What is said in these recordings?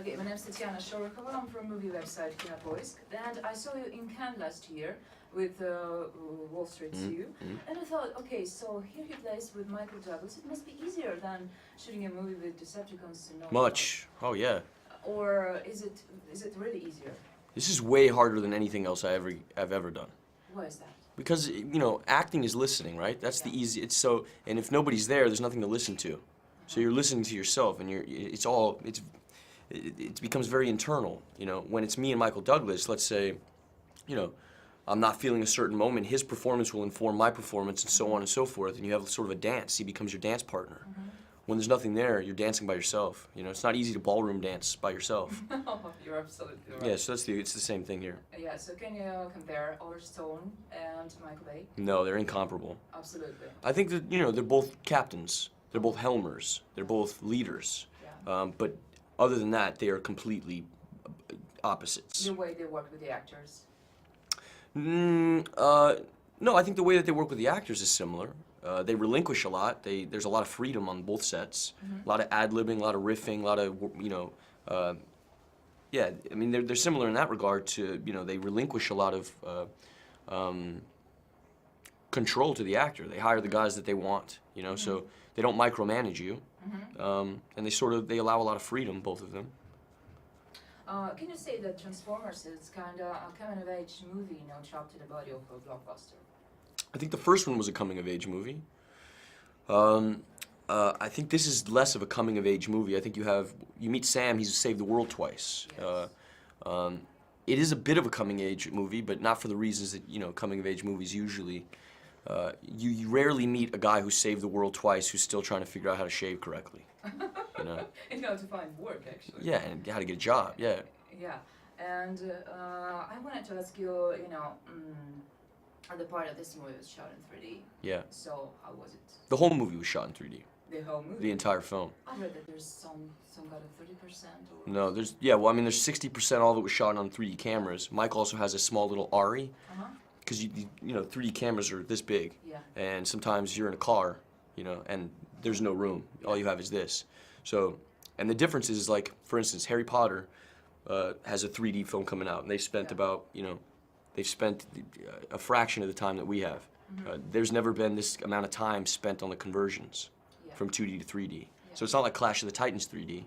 Okay, my name is Tatiana Shorokova. I'm from movie website Kinopoisk, and I saw you in Cannes last year with Wall Street Zoo, and I thought, okay, so here he plays with Michael Douglas. It must be easier than shooting a movie with Decepticons and all Much. Oh yeah. Or is it really easier? This is way harder than anything else I've ever done. Why is that? Because, you know, acting is listening, right? That's the easy. It's so, and if nobody's there, there's nothing to listen to. So you're listening to yourself, and it becomes very internal. You know, when it's me and Michael Douglas, let's say, you know, I'm not feeling a certain moment, his performance will inform my performance, and so on and so forth. And you have sort of a dance. He becomes your dance partner. When there's nothing there, you're dancing by yourself. You know, it's not easy to ballroom dance by yourself. You're absolutely right. Yeah, so it's the same thing here. Yeah, so can you compare Oliver Stone and Michael Bay? No, they're incomparable. Absolutely. I think that, you know, they're both captains. They're both helmers. They're both leaders. Yeah. But other than that, they are completely opposites. The way they work with the actors? No, I think the way that they work with the actors is similar. They relinquish a lot. There's a lot of freedom on both sets. A lot of ad-libbing, a lot of riffing, a lot of, you know, yeah, I mean, they're similar in that regard to, you know, they relinquish a lot of control to the actor. They hire the guys that they want, you know, so they don't micromanage you. And they allow a lot of freedom, both of them. Can you say that Transformers is kind of a coming-of-age movie, you know, chopped to the body of a blockbuster? I think the first one was a coming-of-age movie. I think this is less of a coming-of-age movie. I think you meet Sam, he's saved the world twice. Yes. It is a bit of a coming-age movie, but not for the reasons that, you know, coming-of-age movies usually. You rarely meet a guy who saved the world twice who's still trying to figure out how to shave correctly. You know? And how to find work, actually. Yeah, and how to get a job, yeah. Yeah, and I wanted to ask you, you know, the part of this movie was shot in 3D. Yeah. So how was it? The whole movie was shot in 3D. The whole movie? The entire film. I read that there's some kind of 30% or... No, there's 60% all of it was shot on 3D cameras. Mike also has a small little ARRI. Because you know, 3D cameras are this big, and sometimes you're in a car, you know, and there's no room. All you have is this. So, and the difference is, like, for instance, Harry Potter has a 3D film coming out, and they spent about, you know, they've spent a fraction of the time that we have. There's never been this amount of time spent on the conversions from 2D to 3D. So it's not like Clash of the Titans 3D,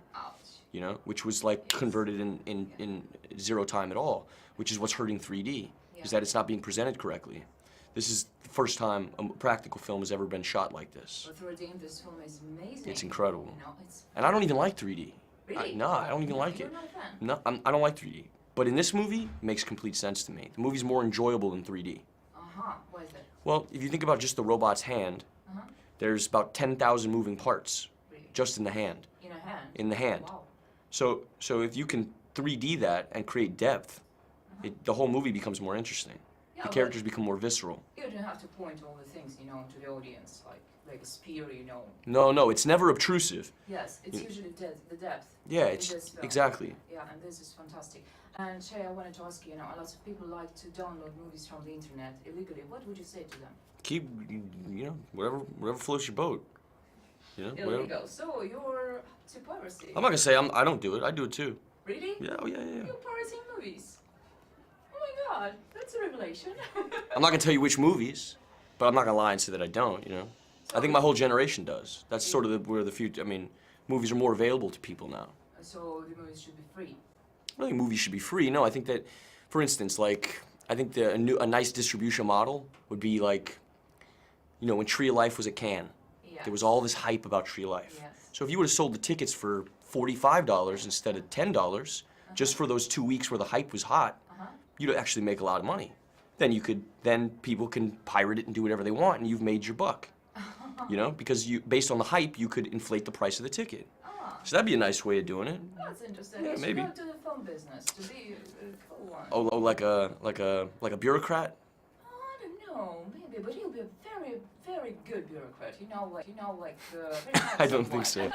you know, which was like converted in zero time at all, which is what's hurting 3D. Is that it's not being presented correctly. This is the first time a practical film has ever been shot like this. But 3D in this film is amazing. It's incredible. You know, and I don't even like 3D. Really? No, I don't even like it. You're not a fan? No, I don't like 3D. But in this movie, it makes complete sense to me. The movie's more enjoyable than 3D. Why is that? Well, if you think about just the robot's hand, there's about 10,000 moving parts just in the hand. In a hand? In the hand. Wow. So if you can 3D that and create depth, the whole movie becomes more interesting. Yeah, the characters become more visceral. You don't have to point all the things, you know, to the audience, like a spear, you know. No, it's never obtrusive. Yes, it's usually the depth. Yeah, it's exactly. Yeah, and this is fantastic. And Shayei, I wanted to ask you, you know, a lot of people like to download movies from the internet illegally. What would you say to them? Keep, you know, whatever floats your boat. You know, illegal. So you're to piracy. I'm not gonna say I don't do it. I do it too. Really? Yeah. Oh yeah. You're pirating movies. Oh my God, that's a revelation. I'm not gonna tell you which movies, but I'm not gonna lie and say that I don't. You know, so I think my whole generation does. That's sort of where the future. I mean, movies are more available to people now. So the movies should be free. I don't think movies should be free. No, I think that, for instance, like I think a nice distribution model would be like, you know, when Tree of Life was at Cannes. There was all this hype about Tree of Life. Yes. So if you would have sold the tickets for $45 instead of $10, just for those 2 weeks where the hype was hot, you'd actually make a lot of money. Then people can pirate it and do whatever they want, and you've made your buck. You know, because based on the hype, you could inflate the price of the ticket. So that'd be a nice way of doing it. That's interesting. Yeah, you maybe. should go to the film business to be a cool one. Oh, like a bureaucrat? I don't know, maybe, but he'll be a very, very good bureaucrat. You know, like very I don't think so.